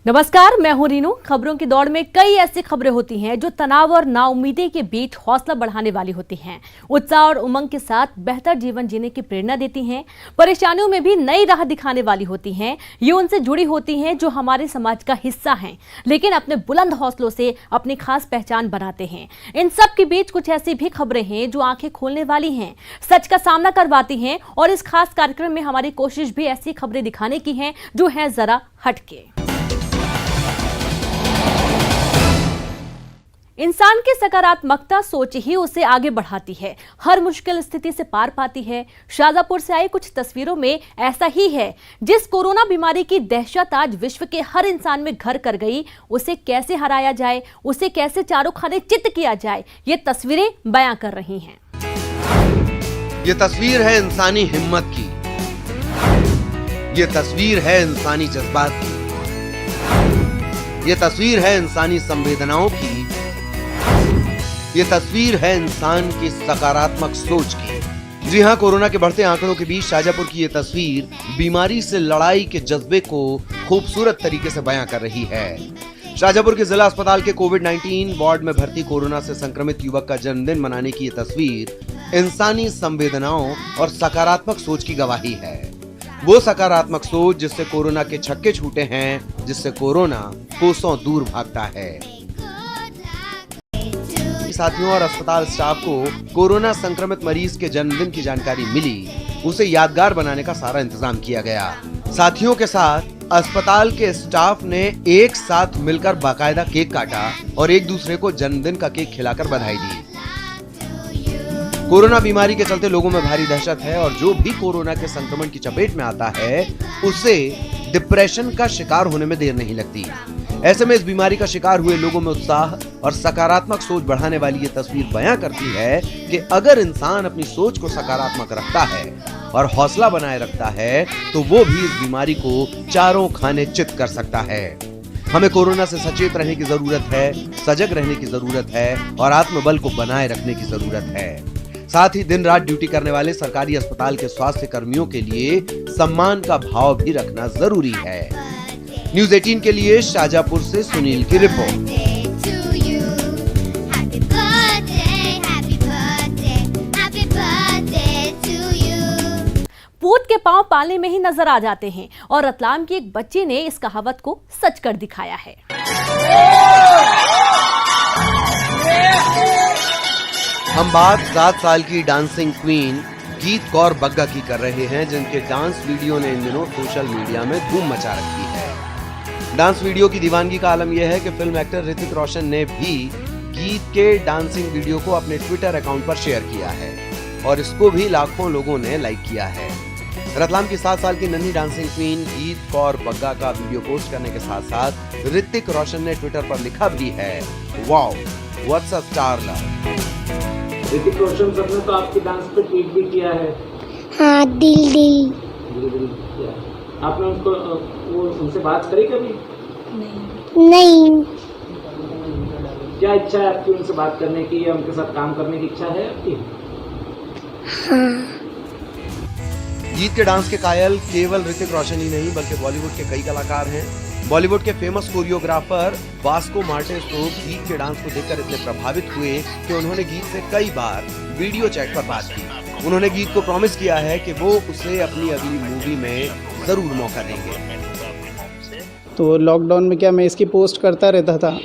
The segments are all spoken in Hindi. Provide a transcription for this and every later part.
नमस्कार, मैं हूं रीनू। खबरों की दौड़ में कई ऐसी खबरें होती हैं जो तनाव और नाउम्मीदी के बीच हौसला बढ़ाने वाली होती हैं, उत्साह और उमंग के साथ बेहतर जीवन जीने की प्रेरणा देती हैं। परेशानियों में भी नई राह दिखाने वाली होती हैं। ये उनसे जुड़ी होती हैं जो हमारे समाज का हिस्सा हैं, लेकिन अपने बुलंद हौसलों से अपनी खास पहचान बनाते हैं। इन सब के बीच कुछ ऐसी भी खबरें हैं जो आंखें खोलने वाली हैं, सच का सामना करवाती हैं। और इस खास कार्यक्रम में हमारी कोशिश भी ऐसी खबरें दिखाने की है जो है जरा हटके। इंसान की सकारात्मकता सोच ही उसे आगे बढ़ाती है, हर मुश्किल स्थिति से पार पाती है। शाजापुर से आई कुछ तस्वीरों में ऐसा ही है। जिस कोरोना बीमारी की दहशत आज विश्व के हर इंसान में घर कर गई, उसे कैसे हराया जाए, उसे कैसे चारों खाने चित्त किया जाए, ये तस्वीरें बयां कर रही हैं। ये तस्वीर है इंसानी हिम्मत की, ये तस्वीर है इंसानी जज्बात की, ये तस्वीर है इंसानी संवेदनाओं की, ये तस्वीर है इंसान की सकारात्मक सोच की। जी हां, कोरोना के बढ़ते आंकड़ों के बीच शाजापुर की ये तस्वीर बीमारी से लड़ाई के जज्बे को खूबसूरत तरीके से बयां कर रही है। शाजापुर के जिला अस्पताल के कोविड-19 वार्ड में भर्ती कोरोना से संक्रमित युवक का जन्मदिन मनाने की ये तस्वीर इंसानी संवेदनाओं और सकारात्मक सोच की गवाही है। वो सकारात्मक सोच जिससे कोरोना के छक्के छूटे हैं, जिससे कोरोना कोसों दूर भागता है। साथियों और अस्पताल स्टाफ को कोरोना संक्रमित मरीज के जन्मदिन की जानकारी मिली, उसे यादगार बनाने का सारा इंतजाम किया गया। साथियों के साथ अस्पताल के स्टाफ ने एक साथ मिलकर बाकायदा केक काटा और एक दूसरे को जन्मदिन का केक खिलाकर बधाई दी। कोरोना बीमारी के चलते लोगों में भारी दहशत है और जो भी कोरोना के संक्रमण की चपेट में आता है उसे डिप्रेशन का शिकार होने में देर नहीं लगती। ऐसे में इस बीमारी का शिकार हुए लोगों में उत्साह और सकारात्मक सोच बढ़ाने वाली ये तस्वीर बयां करती है कि अगर इंसान अपनी सोच को सकारात्मक रखता है और हौसला बनाए रखता है तो वो भी इस बीमारी को चारों खाने चित कर सकता है। हमें कोरोना से सचेत रहने की जरूरत है, सजग रहने की जरूरत है और आत्मबल को बनाए रखने की जरूरत है। साथ ही दिन रात ड्यूटी करने वाले सरकारी अस्पताल के स्वास्थ्य कर्मियों के लिए सम्मान का भाव भी रखना जरूरी है। न्यूज़ 18 के लिए शाजापुर से सुनील की रिपोर्ट। पूत के पांव पालने में ही नजर आ जाते हैं और रतलाम की एक बच्ची ने इस कहावत को सच कर दिखाया है। हम बात 7 साल की डांसिंग क्वीन गीत कौर बग्गा की कर रहे हैं, जिनके डांस वीडियो ने इन दिनों सोशल मीडिया में धूम मचा रखी है। डांस वीडियो की दीवानगी का आलम यह है कि फिल्म एक्टर ऋतिक रोशन ने भी गीत के डांसिंग वीडियो को अपने ट्विटर अकाउंट पर शेयर किया है और इसको भी लाखों लोगों ने लाइक किया है। रतलाम की 7 साल की नन्ही डांसिंग क्वीन गीत कौर बग्गा का वीडियो पोस्ट करने के साथ साथ ऋतिक रोशन ने ट्विटर पर लिखा भी है, wow what's a star love. Hrithik Roshan sir ने तो आपके डांस पे ट्वीट भी किया है। हाँ, दिल दिल किया। आपने उनसे बात करी कभी? नहीं। क्या इच्छा है आपकी उनसे बात करने की या उनके साथ काम करने की इच्छा है आपकी? हाँ। गीत के डांस के कायल केवल ऋतिक रोशन ही नहीं बल्कि बॉलीवुड के कई कलाकार हैं। बॉलीवुड के फेमस कोरियोग्राफर वास्को मार्टेस तो गीत के डांस को देखकर इतने प्रभावित हुए कि उन्होंने गीत से कई बार वीडियो चैट पर बात की। उन्होंने गीत को प्रॉमिस किया है कि वो उसे अपनी अगली मूवी में जरूर मौका देंगे। तो लॉकडाउन में क्या मैं इसकी पोस्ट करता रहता था,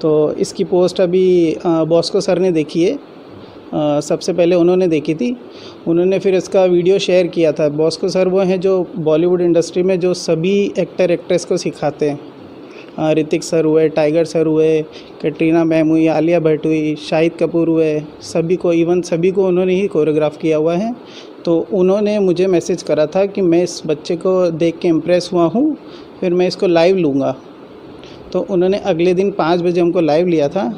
तो इसकी पोस्ट अभी बॉस्को सर ने देखी है। सबसे पहले उन्होंने देखी थी, उन्होंने फिर इसका वीडियो शेयर किया था। बॉस्को सर वो हैं जो बॉलीवुड इंडस्ट्री में जो सभी एक्टर एक्ट्रेस को सिखाते हैं। ऋतिक सर हुए, टाइगर सर हुए, कैटरीना मैम हुई, आलिया भट्ट हुई, शाहिद कपूर हुए, सभी को इवन सभी को उन्होंने ही कोरियोग्राफ किया हुआ है। तो उन्होंने मुझे मैसेज करा था कि मैं इस बच्चे को देख के इम्प्रेस हुआ हूँ, फिर मैं इसको लाइव लूँगा। तो उन्होंने अगले दिन 5 बजे हमको लाइव लिया था।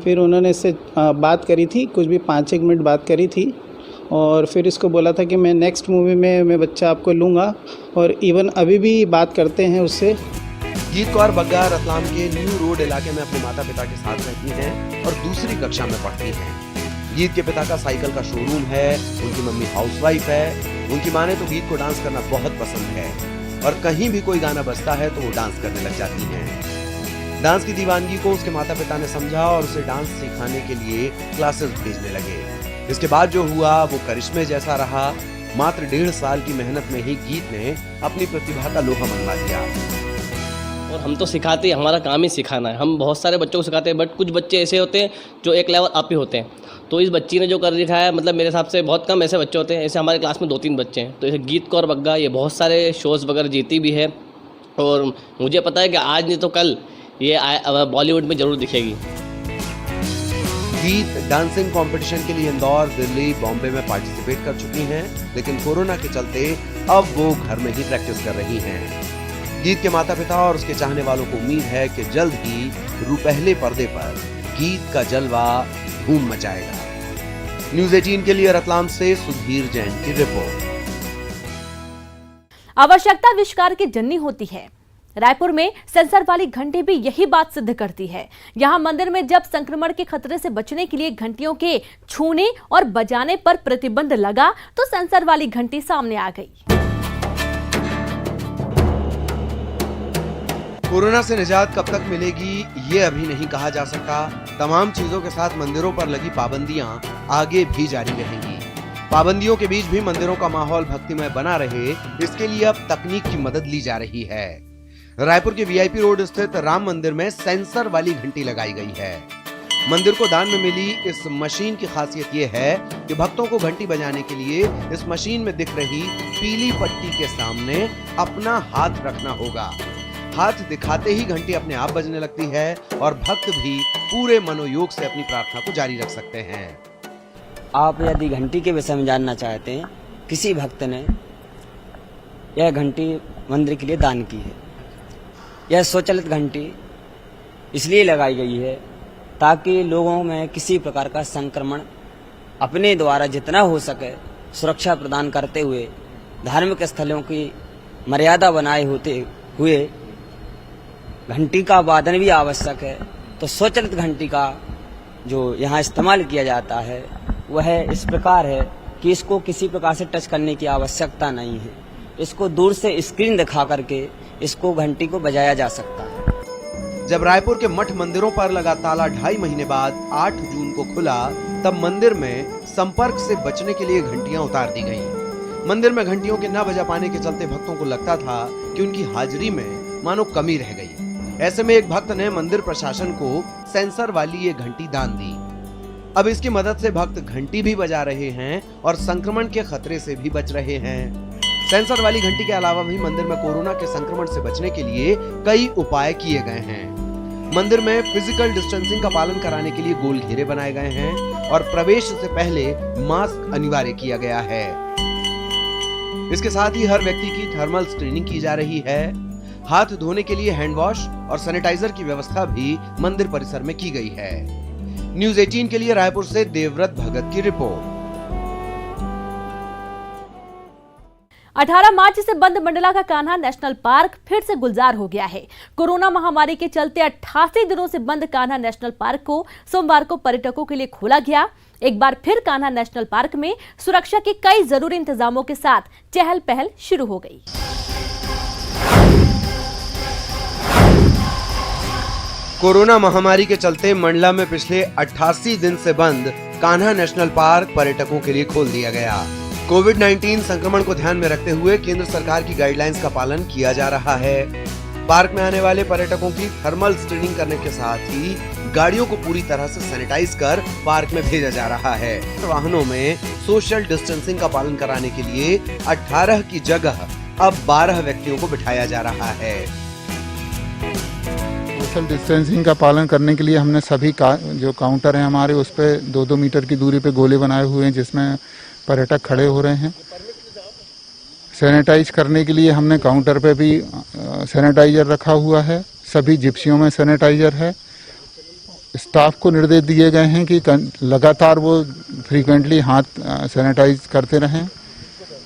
फिर उन्होंने इससे बात करी थी, कुछ भी 5-1 मिनट बात करी थी और फिर इसको बोला था कि मैं नेक्स्ट मूवी में मैं बच्चा आपको लूँगा और इवन अभी भी बात करते हैं उससे। गीत कौर बग्गा रतलाम के न्यू रोड इलाके में अपने माता पिता के साथ रहती हैं और दूसरी कक्षा में पढ़ती हैं। गीत के पिता का साइकिल का शोरूम है, उनकी मम्मी हाउसवाइफ है। उनकी माँ ने तो गीत को डांस करना बहुत पसंद है। और कहीं भी कोई गाना बजता है तो वो डांस करने लग जाती हैं। डांस की दीवानगी को उसके माता पिता ने समझा और उसे डांस सिखाने के लिए क्लासेस भेजने लगे। इसके बाद जो हुआ वो करिश्मे जैसा रहा। मात्र 1.5 साल की मेहनत में ही गीत ने अपनी प्रतिभा का लोहा मनवा दिया। और हम तो सिखाते हैं, हमारा काम ही सिखाना है। हम बहुत सारे बच्चों को सिखाते हैं, बट कुछ बच्चे ऐसे होते हैं जो एक लेवल अप ही होते हैं। तो इस बच्ची ने जो कर दिखाया है, मतलब मेरे हिसाब से बहुत कम ऐसे बच्चे होते हैं। ऐसे हमारे क्लास में 2-3 बच्चे हैं। तो ऐसे गीत कौर बग्गा ये बहुत सारे शोज़ वगैरह जीती भी है और मुझे पता है कि आज नहीं तो कल ये बॉलीवुड में ज़रूर दिखेगी। गीत डांसिंग कंपटीशन के लिए इंदौर, दिल्ली, बॉम्बे में पार्टिसिपेट कर चुकी हैं, लेकिन कोरोना के चलते अब वो घर में ही प्रैक्टिस कर रही हैं। गीत के माता पिता और उसके चाहने वालों को उम्मीद है कि जल्द ही रुपहले पर्दे पर गीत का जलवा धूम मचाएगा। न्यूज़ 18 के लिए रतलाम से सुधीर जैन की रिपोर्ट। आवश्यकता आविष्कार की जननी होती है। रायपुर में सेंसर वाली घंटी भी यही बात सिद्ध करती है। यहां मंदिर में जब संक्रमण के खतरे से बचने के लिए घंटियों के छूने और बजाने पर प्रतिबंध लगा तो सेंसर वाली घंटी सामने आ गई। कोरोना से निजात कब तक मिलेगी ये अभी नहीं कहा जा सका। तमाम चीजों के साथ मंदिरों पर लगी पाबंदियां आगे भी जारी रहेंगी। पाबंदियों के बीच भी मंदिरों का माहौल भक्तिमय बना रहे, इसके लिए अब तकनीक की मदद ली जा रही है। रायपुर के वीआईपी रोड स्थित राम मंदिर में सेंसर वाली घंटी लगाई गई है। मंदिर को दान में मिली इस मशीन की खासियत ये है कि भक्तों को घंटी बजाने के लिए इस मशीन में दिख रही पीली पट्टी के सामने अपना हाथ रखना होगा। हाथ दिखाते ही घंटी अपने आप बजने लगती है और भक्त भी पूरे मनोयोग से अपनी प्रार्थना को जारी रख सकते हैं। आप यदि घंटी के विषय में जानना चाहते हैं, किसी भक्त ने यह घंटी मंदिर के लिए दान की है। यह स्वचालित घंटी इसलिए लगाई गई है ताकि लोगों में किसी प्रकार का संक्रमण अपने द्वारा जितना हो सके सुरक्षा प्रदान करते हुए धार्मिक स्थलों की मर्यादा बनाए होते हुए घंटी का वादन भी आवश्यक है। तो स्वचालित घंटी का जो यहाँ इस्तेमाल किया जाता है वह इस प्रकार है कि इसको किसी प्रकार से टच करने की आवश्यकता नहीं है। इसको दूर से स्क्रीन दिखा करके इसको घंटी को बजाया जा सकता है। जब रायपुर के मठ मंदिरों पर लगा ताला 2.5 महीने बाद 8 जून को खुला, तब मंदिर में संपर्क से बचने के लिए घंटियां उतार दी गईं। मंदिर में घंटियों के न बजा पाने के चलते भक्तों को लगता था कि उनकी हाजिरी में मानो कमी रह गई। ऐसे में एक भक्त ने मंदिर प्रशासन को सेंसर वाली ये घंटी दान दी। अब इसकी मदद से भक्त घंटी भी बजा रहे हैं और संक्रमण के खतरे से भी बच रहे हैं। सेंसर वाली घंटी के अलावा भी मंदिर में कोरोना के संक्रमण से बचने के लिए कई उपाय किए गए हैं। मंदिर में फिजिकल डिस्टेंसिंग का पालन कराने के लिए गोल घेरे बनाए गए हैं और प्रवेश से पहले मास्क अनिवार्य किया गया है। इसके साथ ही हर व्यक्ति की थर्मल स्क्रीनिंग की जा रही है। हाथ धोने के लिए हैंड वॉश और सैनिटाइजर की व्यवस्था भी मंदिर परिसर में की गई है। न्यूज़ 18 के लिए रायपुर से देवव्रत भगत की रिपोर्ट। 18 मार्च से बंद मंडला का कान्हा नेशनल पार्क फिर से गुलजार हो गया है। कोरोना महामारी के चलते 88 दिनों से बंद कान्हा नेशनल पार्क को सोमवार को पर्यटकों के लिए खोला गया। एक बार फिर कान्हा नेशनल पार्क में सुरक्षा के कई जरूरी इंतजामों के साथ चहल पहल शुरू हो गई। कोरोना महामारी के चलते मंडला में पिछले 88 दिन से बंद कान्हा नेशनल पार्क पर्यटकों के लिए खोल दिया गया। कोविड-19 संक्रमण को ध्यान में रखते हुए केंद्र सरकार की गाइडलाइंस का पालन किया जा रहा है। पार्क में आने वाले पर्यटकों की थर्मल स्क्रीनिंग करने के साथ ही गाड़ियों को पूरी तरह से सैनिटाइज कर पार्क में भेजा जा रहा है। वाहनों में सोशल डिस्टेंसिंग का पालन कराने के लिए 18 की जगह अब 12 व्यक्तियों को बिठाया जा रहा है। सोशल डिस्टेंसिंग का पालन करने के लिए हमने सभी जो काउंटर हैं हमारे उस पर 2-2 मीटर की दूरी पे गोले बनाए हुए हैं जिसमें पर्यटक खड़े हो रहे हैं। सैनिटाइज करने के लिए हमने काउंटर पे भी सैनिटाइजर रखा हुआ है। सभी जिप्सियों में सैनिटाइजर है। स्टाफ को निर्देश दिए गए हैं कि लगातार वो फ्रीक्वेंटली हाथ सैनिटाइज करते रहें।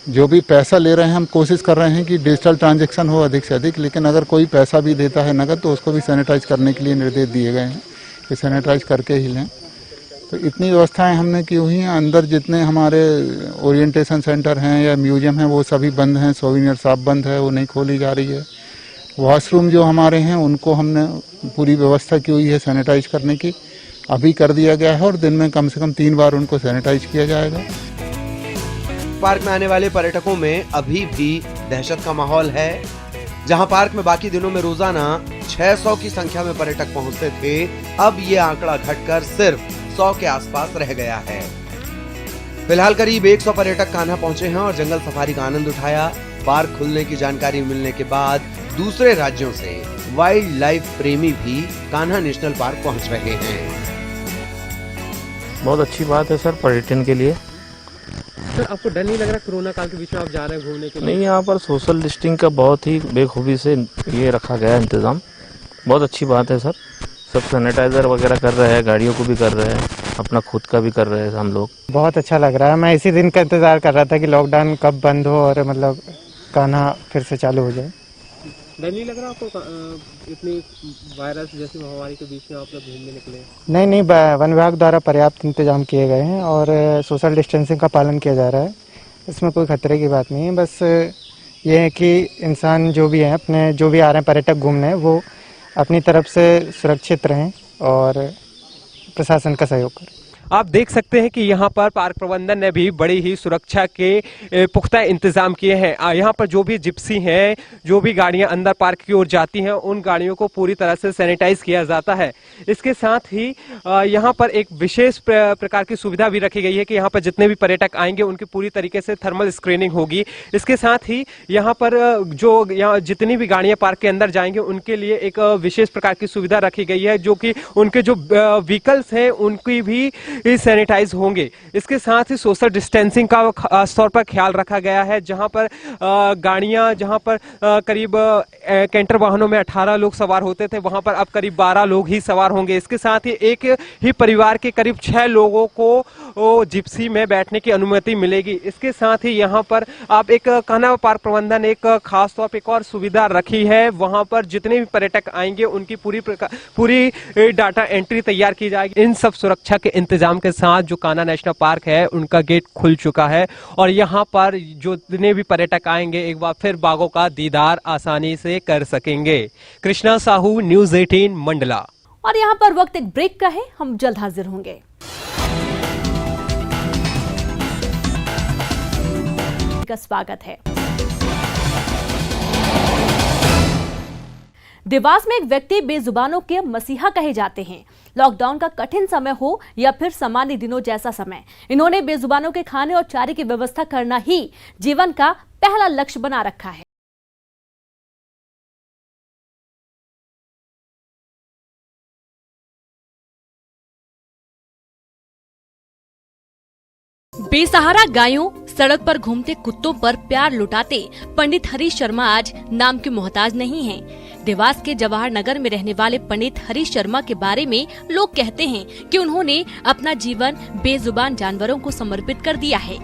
जो भी पैसा ले रहे हैं हम कोशिश कर रहे हैं कि डिजिटल ट्रांजैक्शन हो अधिक से अधिक, लेकिन अगर कोई पैसा भी देता है नकद तो उसको भी सैनिटाइज करने के लिए निर्देश दिए गए हैं कि सैनिटाइज करके ही लें। तो इतनी व्यवस्थाएं हमने की हुई हैं। अंदर जितने हमारे ओरिएंटेशन सेंटर हैं या म्यूजियम हैं वो सभी बंद हैं, सोविनियर शॉप बंद है, वो नहीं खोली जा रही है। वॉशरूम जो हमारे हैं उनको हमने पूरी व्यवस्था की हुई है सैनिटाइज करने की, अभी कर दिया गया है और दिन में कम से कम 3 बार उनको सैनिटाइज किया जाएगा। पार्क में आने वाले पर्यटकों में अभी भी दहशत का माहौल है। जहां पार्क में बाकी दिनों में रोजाना 600 की संख्या में पर्यटक पहुंचते थे, अब ये आंकड़ा घटकर सिर्फ 100 के आसपास रह गया है। फिलहाल करीब 100 पर्यटक कान्हा पहुंचे हैं और जंगल सफारी का आनंद उठाया। पार्क खुलने की जानकारी मिलने के बाद दूसरे राज्यों से वाइल्ड लाइफ प्रेमी भी कान्हा नेशनल पार्क पहुंच रहे हैं। बहुत अच्छी बात है सर पर्यटन के लिए। सर आपको डर नहीं लग रहा कोरोना काल के बीच में आप जा रहे हैं घूमने के लिए? नहीं, यहाँ पर सोशल डिस्टेंसिंग का बहुत ही बेखूबी से ये रखा गया है इंतज़ाम। बहुत अच्छी बात है सर। सब सैनिटाइज़र वगैरह कर रहे हैं, गाड़ियों को भी कर रहे हैं, अपना खुद का भी कर रहे हैं हम लोग। बहुत अच्छा लग रहा है। मैं इसी दिन का इंतज़ार कर रहा था कि लॉकडाउन कब बंद हो और मतलब कान्हा फिर से चालू हो जाए। डर नहीं लग रहा आपको इतनी वायरस जैसी महामारी के बीच में आप लोग घूमने निकले? नहीं, वन विभाग द्वारा पर्याप्त इंतजाम किए गए हैं और सोशल डिस्टेंसिंग का पालन किया जा रहा है। इसमें कोई खतरे की बात नहीं है। बस ये है कि इंसान जो भी हैं अपने जो भी आ रहे हैं पर्यटक घूमने, वो अपनी तरफ से सुरक्षित रहें और प्रशासन का सहयोग करें। आप देख सकते हैं कि यहाँ पर पार्क प्रबंधन ने भी बड़ी ही सुरक्षा के पुख्ता इंतजाम किए हैं। यहाँ पर जो भी जिप्सी हैं, जो भी गाड़ियाँ अंदर पार्क की ओर जाती हैं, उन गाड़ियों को पूरी तरह से सैनिटाइज किया जाता है। इसके साथ ही यहाँ पर एक विशेष प्रकार की सुविधा भी रखी गई है कि यहाँ पर जितने भी पर्यटक आएंगे उनकी पूरी तरीके से थर्मल स्क्रीनिंग होगी। इसके साथ ही यहाँ पर यहाँ जितनी भी गाड़ियाँ पार्क के अंदर जाएंगे उनके लिए एक विशेष प्रकार की सुविधा रखी गई है, जो कि उनके जो व्हीकल्स हैं उनकी भी सैनिटाइज होंगे। इसके साथ ही सोशल डिस्टेंसिंग का खास तौर पर ख्याल रखा गया है। जहां पर गाड़ियां जहां पर करीब कैंटर वाहनों में 18 लोग सवार होते थे, वहां पर अब करीब 12 लोग ही सवार होंगे। इसके साथ ही एक ही परिवार के करीब 6 लोगों को जिप्सी में बैठने की अनुमति मिलेगी। इसके साथ ही यहाँ पर आप एक कान्हा पार्क प्रबंधन एक खास तौर पर एक और सुविधा रखी है। वहां पर जितने भी पर्यटक आएंगे उनकी पूरी डाटा एंट्री तैयार की जाएगी। इन सब सुरक्षा के इंतजाम के साथ जो कान्हा नेशनल पार्क है उनका गेट खुल चुका है और यहाँ पर जो जितने भी पर्यटक आएंगे एक बार फिर बाघों का दीदार आसानी से कर सकेंगे। कृष्णा साहू, न्यूज़ 18 मंडला। और यहाँ पर वक्त एक ब्रेक का है, हम जल्द हाजिर होंगे। का स्वागत है। देवास में एक व्यक्ति बेजुबानों के मसीहा कहे जाते हैं। लॉकडाउन का कठिन समय हो या फिर सामान्य दिनों जैसा समय, इन्होंने बेजुबानों के खाने और चारे की व्यवस्था करना ही जीवन का पहला लक्ष्य बना रखा है। बेसहारा गायों, सड़क पर घूमते कुत्तों पर प्यार लुटाते पंडित हरीश शर्मा आज नाम के मोहताज नहीं हैं। देवास के जवाहर नगर में रहने वाले पंडित हरीश शर्मा के बारे में लोग कहते हैं कि उन्होंने अपना जीवन बेजुबान जानवरों को समर्पित कर दिया है।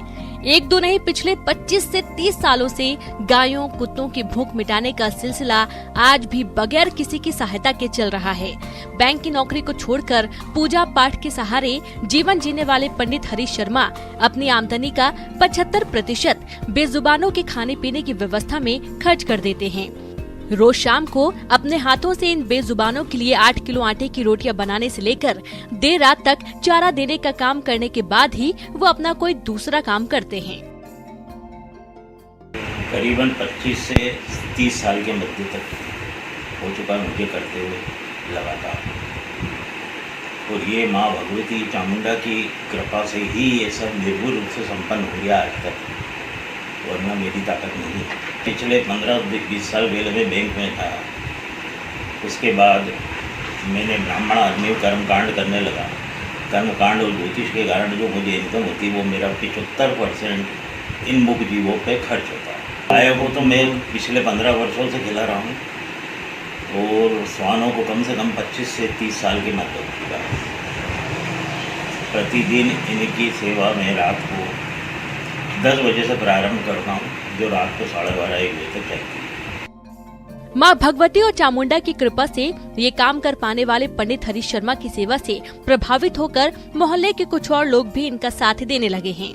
एक दो नहीं, पिछले 25 से 30 सालों से गायों कुत्तों की भूख मिटाने का सिलसिला आज भी बगैर किसी की सहायता के चल रहा है। बैंक की नौकरी को छोड़कर पूजा पाठ के सहारे जीवन जीने वाले पंडित हरीश शर्मा अपनी आमदनी का 75% बेजुबानों के खाने पीने की व्यवस्था में खर्च कर देते हैं। रोज शाम को अपने हाथों से इन बेजुबानों के लिए 8 किलो आटे की रोटियां बनाने से लेकर देर रात तक चारा देने का काम करने के बाद ही वो अपना कोई दूसरा काम करते हैं। करीबन 25 से 30 साल के मध्य तक हो चुका है मुझे करते हुए लगातार, और ये माँ भगवती चामुंडा की कृपा से ही ये सब निर्भुल रूप से संपन्न हो गया आज तक, वरना मेरी ताकत नहीं। पिछले 15-20 साल पहले मैं बैंक में था। उसके बाद मैंने ब्राह्मण आदमी कर्मकांड करने लगा। कर्मकांड और ज्योतिष के कारण जो मुझे इनकम होती वो मेरा 75% इन मुख जीवों पे खर्च होता है। गायों को तो मैं पिछले 15 वर्षों से खिला रहा हूँ और श्वानों को कम से कम 25 से 30 साल के मध्य हो चुका है। प्रतिदिन इनकी सेवा में रात को 10 बजे से प्रारंभ करता हूँ, जो रात को 12:30-1 बजे तक चलती है। मां भगवती और चामुंडा की कृपा से ये काम कर पाने वाले पंडित हरीश शर्मा की सेवा से प्रभावित होकर मोहल्ले के कुछ और लोग भी इनका साथ देने लगे हैं।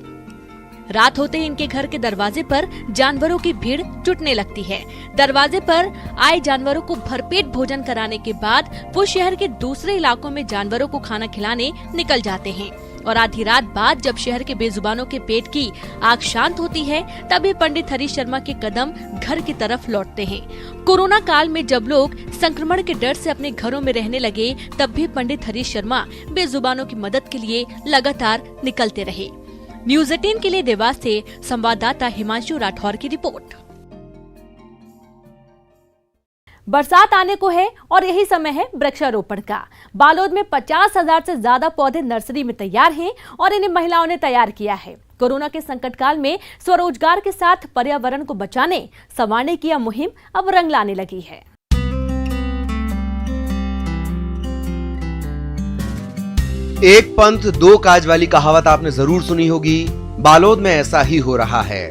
रात होते ही इनके घर के दरवाजे पर जानवरों की भीड़ जुटने लगती है। दरवाजे पर आए जानवरों को भरपेट भोजन कराने के बाद वो शहर के दूसरे इलाकों में जानवरों को खाना खिलाने निकल जाते हैं और आधी रात बाद जब शहर के बेजुबानों के पेट की आग शांत होती है तभी पंडित हरीश शर्मा के कदम घर की तरफ लौटते हैं। कोरोना काल में जब लोग संक्रमण के डर से अपने घरों में रहने लगे तब भी पंडित हरीश शर्मा बेजुबानों की मदद के लिए लगातार निकलते रहे। न्यूज़ 18 के लिए देवास से संवाददाता हिमांशु राठौर की रिपोर्ट। बरसात आने को है और यही समय है वृक्षारोपण का। बालोद में 50,000 से ज्यादा पौधे नर्सरी में तैयार हैं और इन्हें महिलाओं ने तैयार किया है। कोरोना के संकट काल में स्वरोजगार के साथ पर्यावरण को बचाने संवारने की यह मुहिम अब रंग लाने लगी है। एक पंथ दो काज वाली कहावत आपने जरूर सुनी होगी। बालोद में ऐसा ही हो रहा है।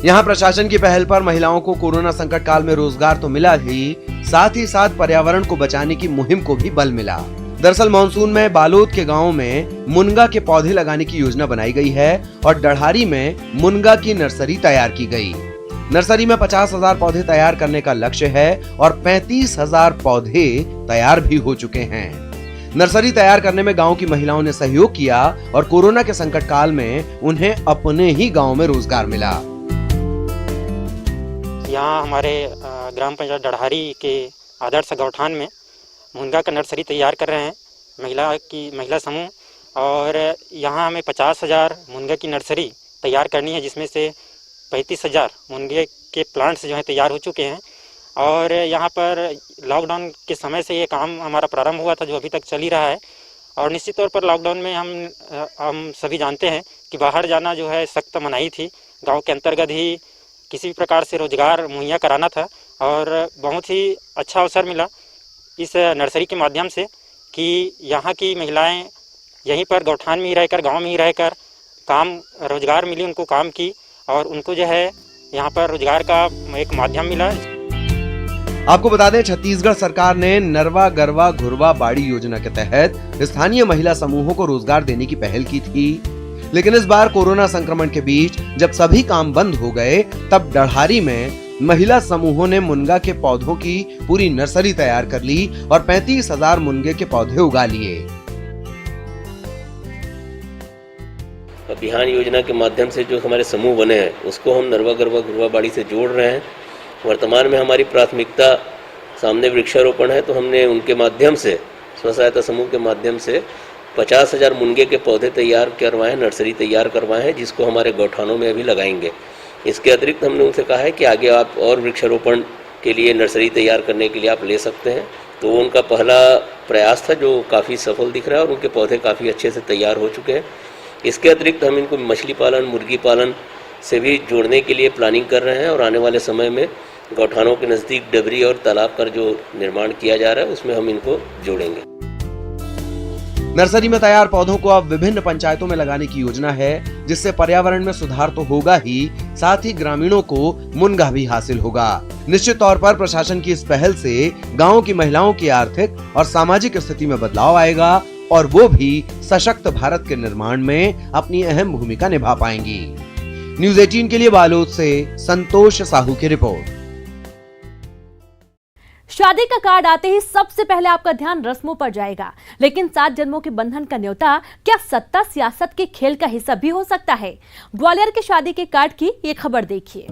यहाँ प्रशासन की पहल पर महिलाओं को कोरोना संकट काल में रोजगार तो मिला ही साथ पर्यावरण को बचाने की मुहिम को भी बल मिला। दरअसल मानसून में बालोद के गांवों में मुनगा के पौधे लगाने की योजना बनाई गई है और डढ़ारी में मुनगा की नर्सरी तैयार की गई। नर्सरी में 50,000 पौधे तैयार करने का लक्ष्य है और 35,000 पौधे तैयार भी हो चुके हैं। नर्सरी तैयार करने में गांव की महिलाओं ने सहयोग किया और कोरोना के संकट काल में उन्हें अपने ही गांव में रोजगार मिला। यहाँ हमारे ग्राम पंचायत डढ़ारी के आदर्श गौठान में मुनगा का नर्सरी तैयार कर रहे हैं महिला समूह और यहाँ हमें 50,000 मुनगा की नर्सरी तैयार करनी है, जिसमें से 35,000 मुनगे के प्लांट्स जो हैं तैयार हो चुके हैं। और यहाँ पर लॉकडाउन के समय से ये काम हमारा प्रारंभ हुआ था जो अभी तक चल ही रहा है। और निश्चित तौर पर लॉकडाउन में हम सभी जानते हैं कि बाहर जाना जो है सख्त मनाही थी। गांव के अंतर्गत ही किसी भी प्रकार से रोजगार मुहैया कराना था और बहुत ही अच्छा अवसर मिला इस नर्सरी के माध्यम से कि यहाँ की महिलाएं यहीं पर गौठान में ही रहकर, गाँव में ही रहकर काम रोजगार मिली उनको काम की और उनको जो है यहाँ पर रोजगार का एक माध्यम मिला। आपको बता दें, छत्तीसगढ़ सरकार ने नरवा गरवा घुरवा बाड़ी योजना के तहत स्थानीय महिला समूहों को रोजगार देने की पहल की थी, लेकिन इस बार कोरोना संक्रमण के बीच जब सभी काम बंद हो गए तब डढ़ारी में महिला समूहों ने मुनगा के पौधों की पूरी नर्सरी तैयार कर ली और 35,000 मुनगे के पौधे उगा लिए। अभियान योजना के माध्यम से जो हमारे समूह बने हैं उसको हम नरवा गरवा घुरवा बाड़ी से जोड़ रहे हैं। वर्तमान में हमारी प्राथमिकता सामने वृक्षारोपण है, तो हमने उनके माध्यम से स्व सहायता समूह के माध्यम से 50,000 मुनगे के पौधे तैयार करवाए हैं, नर्सरी तैयार करवाए हैं, जिसको हमारे गौठानों में अभी लगाएंगे। इसके अतिरिक्त हमने उनसे कहा है कि आगे आप और वृक्षारोपण के लिए नर्सरी तैयार करने के लिए आप ले सकते हैं। तो उनका पहला प्रयास था जो काफ़ी सफल दिख रहा है और उनके पौधे काफ़ी अच्छे से तैयार हो चुके हैं। इसके अतिरिक्त हम इनको मछली पालन, मुर्गी पालन से भी जोड़ने के लिए प्लानिंग कर रहे हैं और आने वाले समय में गौठानों के नज़दीक डबरी और तालाब का जो निर्माण किया जा रहा है उसमें हम इनको जोड़ेंगे। नर्सरी में तैयार पौधों को अब विभिन्न पंचायतों में लगाने की योजना है, जिससे पर्यावरण में सुधार तो होगा ही, साथ ही ग्रामीणों को मुनगा भी हासिल होगा। निश्चित तौर पर प्रशासन की इस पहल से गांव की महिलाओं की आर्थिक और सामाजिक स्थिति में बदलाव आएगा और वो भी सशक्त भारत के निर्माण में अपनी अहम भूमिका निभा पाएंगी। न्यूज़ 18 के लिए बालोद से संतोष साहू की रिपोर्ट। शादी का कार्ड आते ही सबसे पहले आपका ध्यान रस्मों पर जाएगा, लेकिन 7 जन्मों के बंधन का न्योता क्या सत्ता सियासत के खेल का हिस्सा भी हो सकता है? ग्वालियर के शादी के कार्ड की ये खबर देखिए।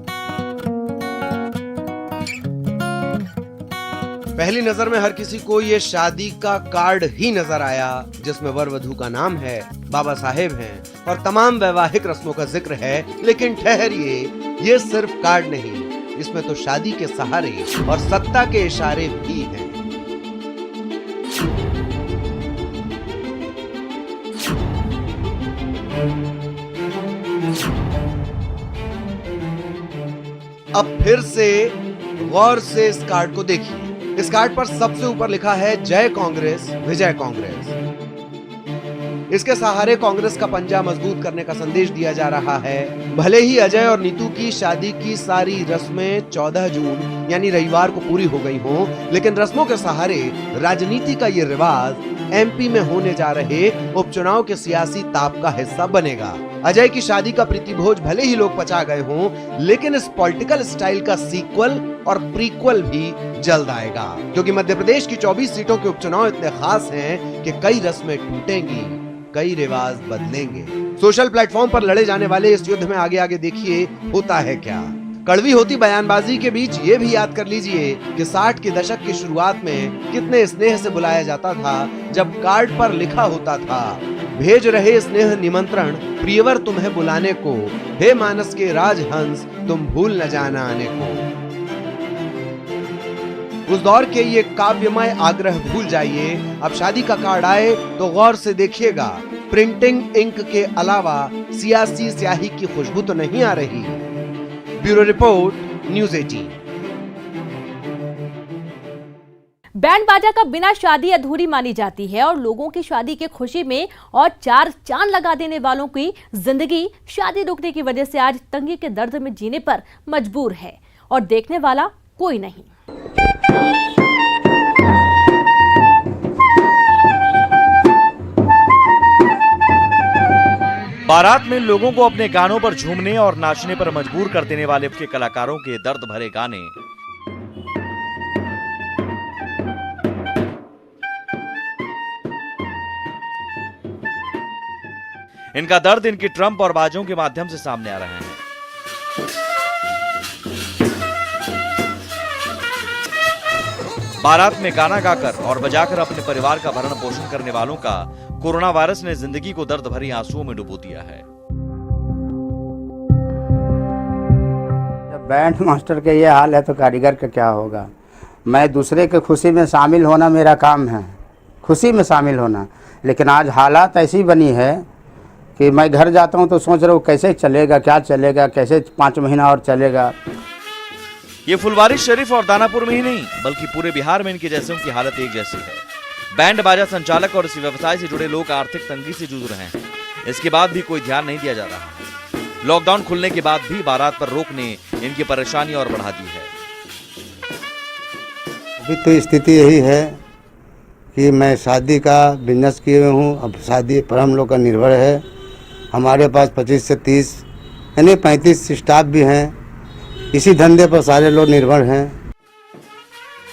पहली नजर में हर किसी को ये शादी का कार्ड ही नजर आया, जिसमें वर वधू का नाम है, बाबा साहेब हैं और तमाम वैवाहिक रस्मों का जिक्र है। लेकिन ठहरिए, ये सिर्फ कार्ड नहीं, इसमें तो शादी के सहारे और सत्ता के इशारे भी हैं। अब फिर से गौर से इस कार्ड को देखिए। इस कार्ड पर सबसे ऊपर लिखा है जय कांग्रेस विजय कांग्रेस। इसके सहारे कांग्रेस का पंजा मजबूत करने का संदेश दिया जा रहा है। भले ही अजय और नीतू की शादी की सारी रस्में 14 जून यानी रविवार को पूरी हो गई हों, लेकिन रस्मों के सहारे राजनीति का ये रिवाज एमपी में होने जा रहे उपचुनाव के सियासी ताप का हिस्सा बनेगा। अजय की शादी का प्रीतिभोज भले ही लोग पचा गए हों, लेकिन इस पॉलिटिकल स्टाइल का सीक्वल और प्रीक्वल भी जल्द आएगा, क्योंकि मध्य प्रदेश की 24 सीटों के उपचुनाव इतने खास हैं कि कई रस्में टूटेंगी, कई रिवाज बदलेंगे। सोशल प्लेटफॉर्म पर लड़े जाने वाले इस युद्ध में आगे आगे देखिए होता है क्या। कड़वी होती बयानबाजी के बीच ये भी याद कर लीजिए कि 60 के दशक की शुरुआत में कितने स्नेह से बुलाया जाता था, जब कार्ड पर लिखा होता था, भेज रहे स्नेह निमंत्रण प्रियवर तुम्हें बुलाने को, हे मानस के राजहंस तुम भूल न जाना आने को। उस दौर के ये काव्यमय आग्रह भूल जाइए। अब शादी का कार्ड आए तो गौर से देखिएगा, प्रिंटिंग इंक के अलावा सियासी स्याही की खुशबू तो नहीं आ रही। Bureau report, news 18। बैंड बाजा का बिना शादी अधूरी मानी जाती है और लोगों की शादी की खुशी में और 4 चांद लगा देने वालों की जिंदगी शादी रुकने की वजह से आज तंगी के दर्द में जीने पर मजबूर है और देखने वाला कोई नहीं। बारात में लोगों को अपने गानों पर झूमने और नाचने पर मजबूर कर देने वाले के कलाकारों के दर्द भरे गाने। इनका दर्द इनकी ट्रम्प और बाजों के माध्यम से सामने आ रहे हैं। बारात में गाना गाकर और बजाकर अपने परिवार का भरण पोषण करने वालों का कोरोना वायरस ने जिंदगी को दर्द भरी आंसुओं में डुबो दिया है। जब बैंड मास्टर के ये हाल है तो कारीगर का क्या होगा। मैं दूसरे के खुशी में शामिल होना मेरा काम है, खुशी में शामिल होना, लेकिन आज हालात ऐसी बनी है कि मैं घर जाता हूं तो सोच रहा हूं कैसे चलेगा, क्या चलेगा, कैसे 5 महीना और चलेगा। ये फुलवारीशरीफ और दानापुर में ही नहीं बल्कि पूरे बिहार में इनके जैसों की हालत एक जैसी है। बैंड बाजा संचालक और इस व्यवसाय से जुड़े लोग आर्थिक तंगी से जूझ रहे हैं। इसके बाद भी कोई ध्यान नहीं दिया जा रहा है। लॉकडाउन खुलने के बाद भी बारात पर रोक ने इनकी परेशानी और बढ़ा दी है। अभी तो स्थिति यही है कि मैं शादी का बिजनेस किए हुए हूँ। अब शादी पर हम लोग का निर्भर है। हमारे पास 25 से 30 यानी 35 स्टाफ भी हैं। इसी धंधे पर सारे लोग निर्भर हैं।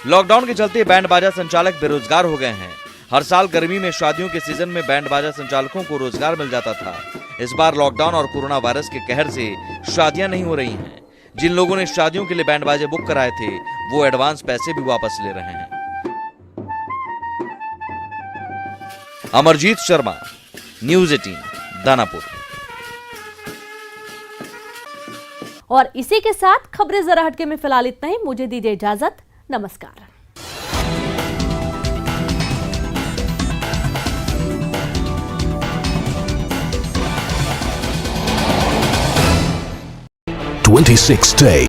लॉकडाउन के चलते बैंड बाजा संचालक बेरोजगार हो गए हैं। हर साल गर्मी में शादियों के सीजन में बैंड बाजा संचालकों को रोजगार मिल जाता था। इस बार लॉकडाउन और कोरोना वायरस के कहर से शादियां नहीं हो रही हैं। जिन लोगों ने शादियों के लिए बैंड बाजे बुक कराए थे वो एडवांस पैसे भी वापस ले रहे हैं। अमरजीत शर्मा, न्यूज़ 18, दानापुर। और इसी के साथ खबरें जरा हटके में फिलहाल इतना ही। मुझे दीजिए इजाजत, नमस्कार। Day